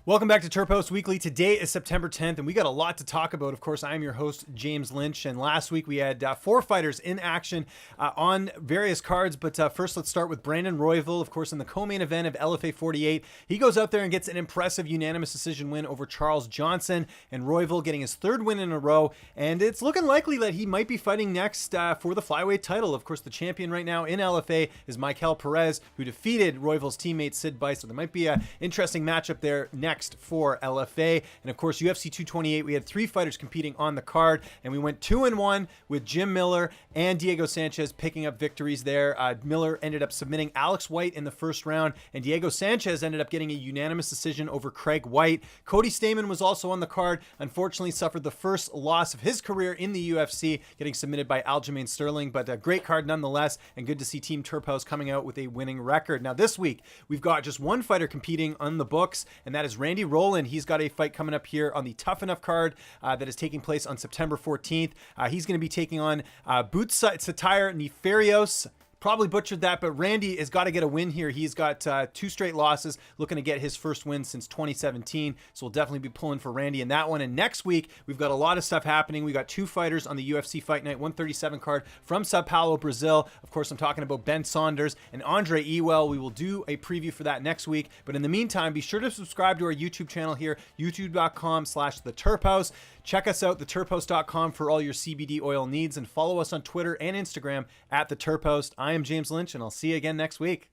Welcome back to Terphouse Weekly. Today is September 10th, and we got a lot to talk about. Of course, I am your host, James Lynch, and last week we had four fighters in action on various cards, but first let's start with Brandon Royval, of course, in the co-main event of LFA 48. He goes out there and gets an impressive unanimous decision win over Charles Johnson, and Royval getting his third win in a row, and it's looking likely that he might be fighting next for the flyweight title. Of course, the champion right now in LFA is Michael Perez, who defeated Royval's teammate Sid Bice, so there might be an interesting matchup there next for LFA. And of course, UFC 228, we had three fighters competing on the card, and we went 2-1 with Jim Miller and Diego Sanchez picking up victories there. Miller ended up submitting Alex White in the first round, and Diego Sanchez ended up getting a unanimous decision over Craig White. Cody Stamann was also on the card, unfortunately suffered the first loss of his career in the UFC, getting submitted by Aljamain Sterling, but a great card nonetheless, and good to see Team Terphouse coming out with a winning record. Now this week, we've got just one fighter competing on the books, and that is Randy Rowland. He's got a fight coming up here on the Tough Enough card that is taking place on September 14th. He's going to be taking on Boots Satire Nefarios. Probably butchered that, but Randy has got to get a win here. He's got two straight losses, looking to get his first win since 2017. So we'll definitely be pulling for Randy in that one. And next week, we've got a lot of stuff happening. We got two fighters on the UFC Fight Night 137 card from Sao Paulo, Brazil. Of course, I'm talking about Ben Saunders and Andre Ewell. We will do a preview for that next week. But in the meantime, be sure to subscribe to our YouTube channel here, youtube.com/theterphouse. Check us out, theterphouse.com, for all your CBD oil needs, and follow us on Twitter and Instagram at theterphouse. I am James Lynch, and I'll see you again next week.